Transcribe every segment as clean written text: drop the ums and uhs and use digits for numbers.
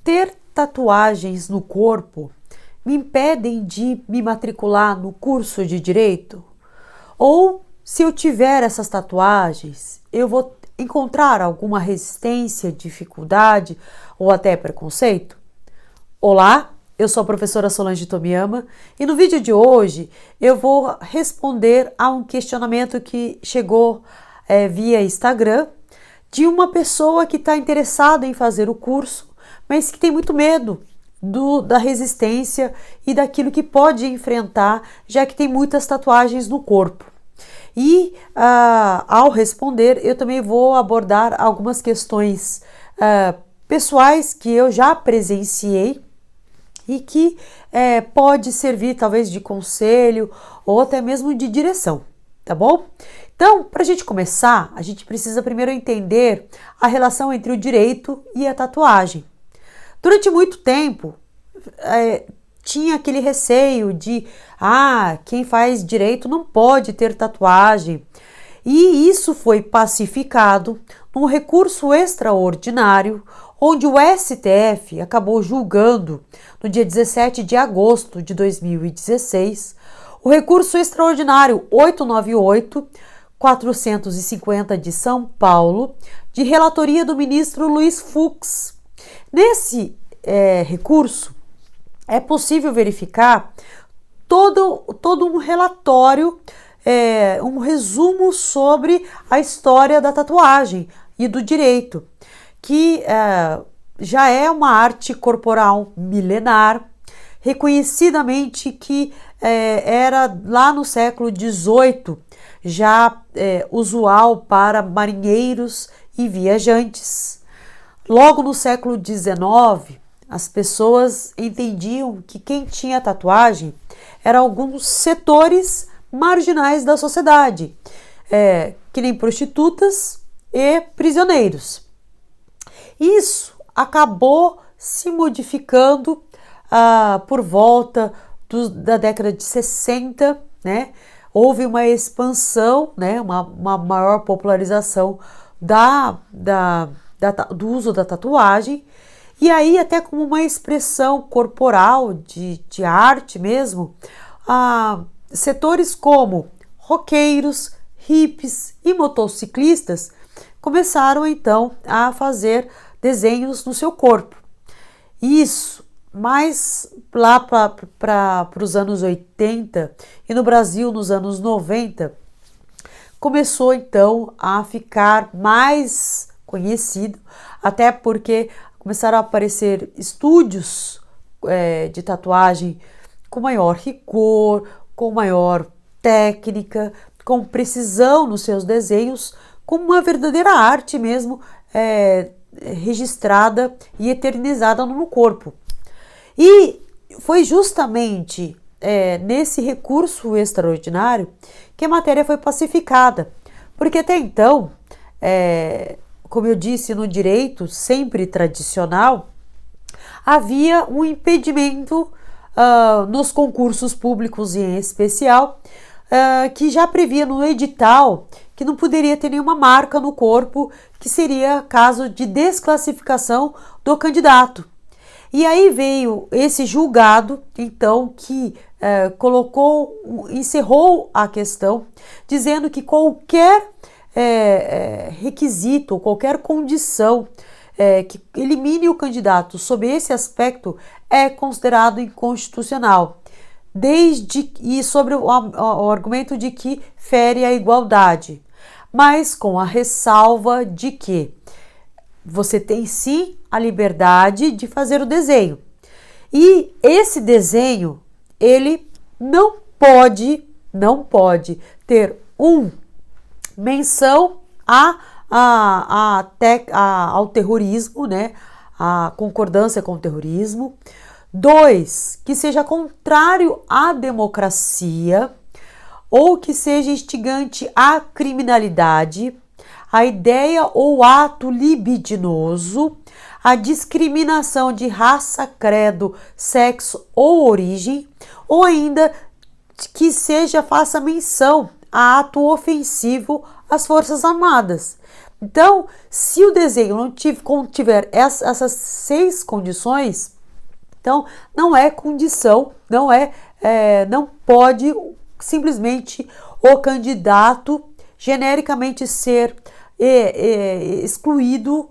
ter tatuagens no corpo me impedem de me matricular no curso de direito? Ou se eu tiver essas tatuagens, eu vou encontrar alguma resistência, dificuldade ou até preconceito? Olá, eu sou a professora Solange Tomiyama e no vídeo de hoje eu vou responder a um questionamento que chegou via Instagram de uma pessoa que está interessada em fazer o curso, mas que tem muito medo da resistência e daquilo que pode enfrentar, já que tem muitas tatuagens no corpo. E ao responder, eu também vou abordar algumas questões pessoais que eu já presenciei e que pode servir talvez de conselho ou até mesmo de direção, tá bom? Então, para a gente começar, a gente precisa primeiro entender a relação entre o direito e a tatuagem. Durante muito tempo, tinha aquele receio de quem faz direito não pode ter tatuagem. E isso foi pacificado num recurso extraordinário, onde o STF acabou julgando, no dia 17 de agosto de 2016, o recurso extraordinário 898-450 de São Paulo, de relatoria do ministro Luiz Fux. Nesse recurso, é possível verificar todo um relatório, um resumo sobre a história da tatuagem e do direito, que já é uma arte corporal milenar, reconhecidamente que era lá no século XVIII já usual para marinheiros e viajantes. Logo no século XIX, as pessoas entendiam que quem tinha tatuagem eram alguns setores marginais da sociedade, que nem prostitutas e prisioneiros. Isso acabou se modificando por volta da década de 60, né? Houve uma expansão, né? uma maior popularização do uso da tatuagem, e aí até como uma expressão corporal de arte mesmo, setores como roqueiros, hippies e motociclistas começaram então a fazer desenhos no seu corpo. Isso, mas lá para os anos 80 e no Brasil nos anos 90, começou então a ficar mais conhecido, até porque começaram a aparecer estúdios de tatuagem com maior rigor, com maior técnica, com precisão nos seus desenhos, como uma verdadeira arte mesmo, registrada e eternizada no corpo. E foi justamente nesse recurso extraordinário que a matéria foi pacificada, porque até então, como eu disse, no direito sempre tradicional, havia um impedimento nos concursos públicos em especial, que já previa no edital que não poderia ter nenhuma marca no corpo, que seria caso de desclassificação do candidato. E aí veio esse julgado, então, que encerrou a questão, dizendo que qualquer requisito, qualquer condição que elimine o candidato sob esse aspecto é considerado inconstitucional, e sobre o argumento de que fere a igualdade, mas com a ressalva de que você tem sim a liberdade de fazer o desenho. E esse desenho, ele não pode ter menção ao terrorismo, né? A concordância com o terrorismo. 2, que seja contrário à democracia ou que seja instigante à criminalidade, a ideia ou ato libidinoso, a discriminação de raça, credo, sexo ou origem, ou ainda que faça menção a ato ofensivo às Forças Armadas. Então, se o desenho não contiver essas 6 condições, então não é condição, não pode simplesmente o candidato genericamente ser excluído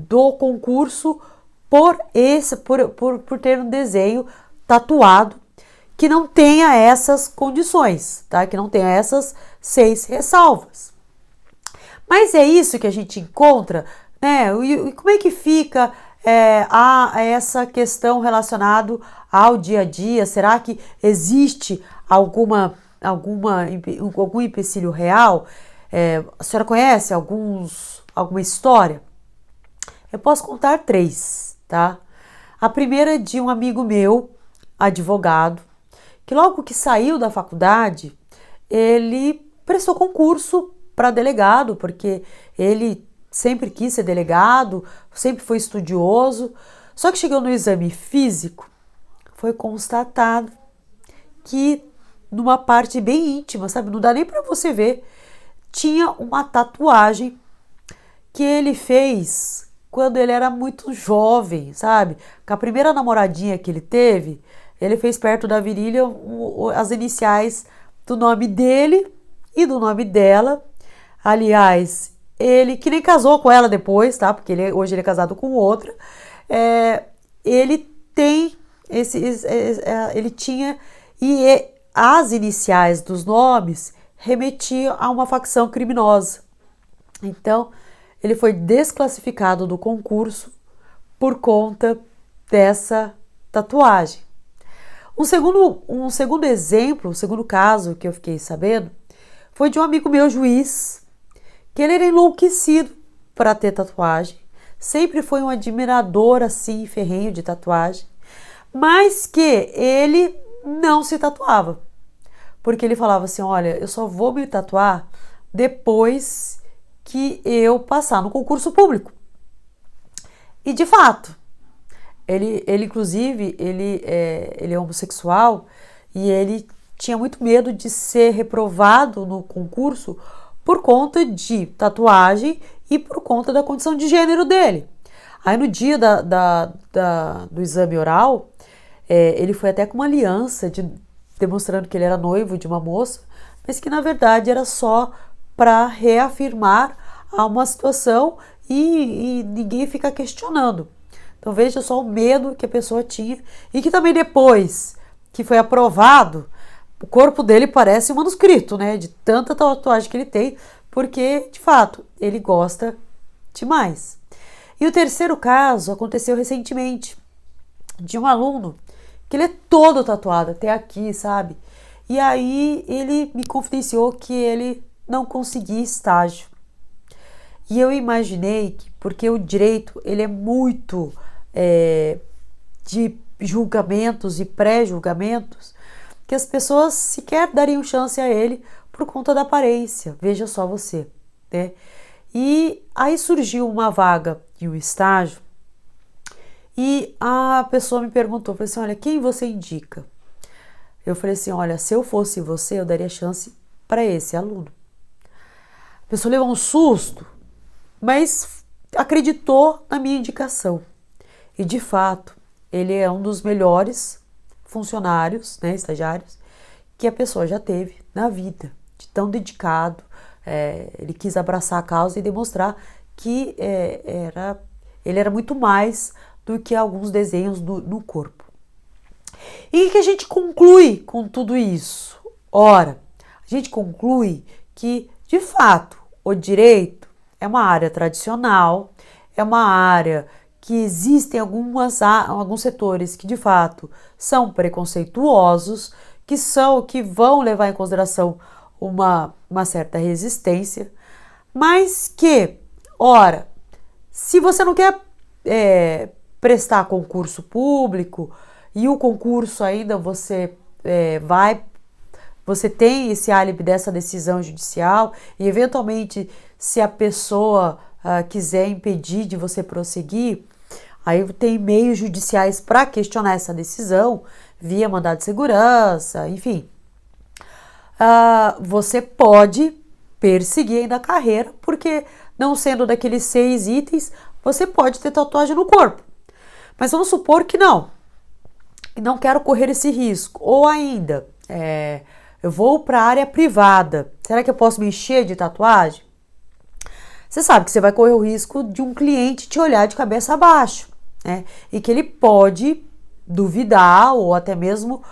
do concurso por ter um desenho tatuado que não tenha essas condições, tá? Que não tenha essas 6 ressalvas. Mas é isso que a gente encontra, né? E como é que fica essa questão relacionada ao dia a dia? Será que existe algum empecilho real? A senhora conhece alguma história? Eu posso contar 3, tá? A primeira é de um amigo meu, advogado, que logo que saiu da faculdade, ele prestou concurso para delegado, porque ele sempre quis ser delegado, sempre foi estudioso. Só que chegou no exame físico, foi constatado que numa parte bem íntima, sabe? Não dá nem para você ver, tinha uma tatuagem que ele fez quando ele era muito jovem, sabe? Com a primeira namoradinha que ele teve, ele fez perto da virilha as iniciais do nome dele e do nome dela. Aliás, ele que nem casou com ela depois, tá? Porque hoje ele é casado com outra. Ele tem ele tinha e as iniciais dos nomes remetiam a uma facção criminosa. Então, ele foi desclassificado do concurso por conta dessa tatuagem. Um segundo exemplo, um segundo caso que eu fiquei sabendo, foi de um amigo meu, juiz, que ele era enlouquecido para ter tatuagem, sempre foi um admirador assim, ferrenho de tatuagem, mas que ele não se tatuava, porque ele falava assim, olha, eu só vou me tatuar depois que eu passar no concurso público. E de fato, ele inclusive, ele é homossexual e ele tinha muito medo de ser reprovado no concurso por conta de tatuagem e por conta da condição de gênero dele. Aí no dia do exame oral, ele foi até com uma aliança demonstrando que ele era noivo de uma moça, mas que na verdade era só para reafirmar uma situação e ninguém ficar questionando. Então veja só o medo que a pessoa tinha e que também depois que foi aprovado, o corpo dele parece um manuscrito, né? De tanta tatuagem que ele tem, porque de fato ele gosta demais. E o terceiro caso aconteceu recentemente, de um aluno que ele é todo tatuado até aqui, sabe? E aí ele me confidenciou que ele não conseguia estágio. E eu imaginei que, porque o direito ele é muito de julgamentos e pré-julgamentos, que as pessoas sequer dariam chance a ele por conta da aparência. Veja só você, né? E aí surgiu uma vaga e um estágio e a pessoa me perguntou, falei assim, olha, quem você indica? Eu falei assim, olha, se eu fosse você, eu daria chance para esse aluno. A pessoa levou um susto, mas acreditou na minha indicação. E de fato, ele é um dos melhores funcionários, né, estagiários, que a pessoa já teve na vida, de tão dedicado. Ele quis abraçar a causa e demonstrar que ele era muito mais do que alguns desenhos no corpo. E que a gente conclui com tudo isso? Ora, a gente conclui que, de fato, o direito é uma área tradicional, é uma área que existem alguns setores que, de fato, são preconceituosos, que vão levar em consideração uma certa resistência, mas que, ora, se você não quer prestar concurso público e o concurso ainda você tem esse álibi dessa decisão judicial e eventualmente se a pessoa quiser impedir de você prosseguir, aí tem meios judiciais para questionar essa decisão via mandado de segurança, enfim. Você pode perseguir ainda a carreira, porque não sendo daqueles 6 itens, você pode ter tatuagem no corpo. Mas vamos supor que não quero correr esse risco. Ou ainda, eu vou para a área privada, será que eu posso me encher de tatuagem? Você sabe que você vai correr o risco de um cliente te olhar de cabeça abaixo, né? E que ele pode duvidar ou até mesmo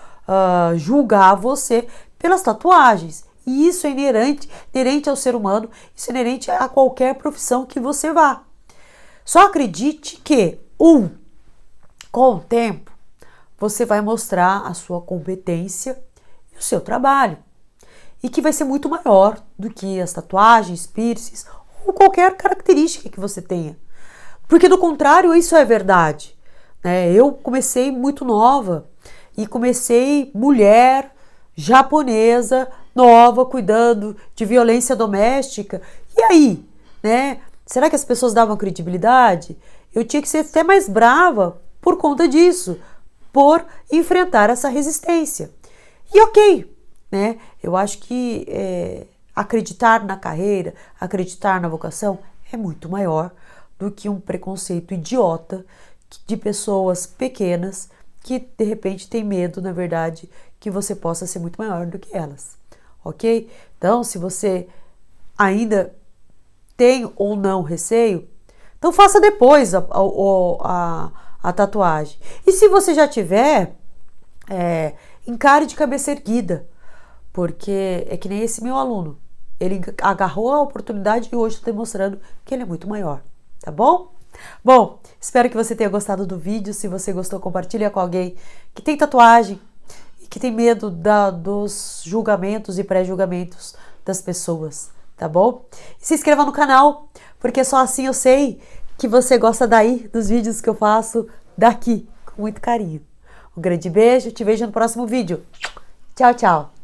julgar você pelas tatuagens. E isso é inerente ao ser humano, isso é inerente a qualquer profissão que você vá. Só acredite que, com o tempo, você vai mostrar a sua competência e o seu trabalho. E que vai ser muito maior do que as tatuagens, piercings ou qualquer característica que você tenha. Porque do contrário, isso é verdade. Né? Eu comecei muito nova e comecei mulher, japonesa, nova, cuidando de violência doméstica. E aí, né? Será que as pessoas davam credibilidade? Eu tinha que ser até mais brava por conta disso, por enfrentar essa resistência. E ok, né? Eu acho que acreditar na carreira, acreditar na vocação é muito maior do que um preconceito idiota de pessoas pequenas que de repente tem medo, na verdade, que você possa ser muito maior do que elas, ok? Então, se você ainda tem ou não receio, então faça depois a tatuagem. E se você já tiver, encare de cabeça erguida, porque é que nem esse meu aluno. Ele agarrou a oportunidade e hoje está demonstrando que ele é muito maior, tá bom? Bom, espero que você tenha gostado do vídeo. Se você gostou, compartilha com alguém que tem tatuagem e que tem medo dos julgamentos e pré-julgamentos das pessoas, tá bom? E se inscreva no canal, porque só assim eu sei que você gosta dos vídeos que eu faço daqui, com muito carinho. Um grande beijo, te vejo no próximo vídeo. Tchau, tchau!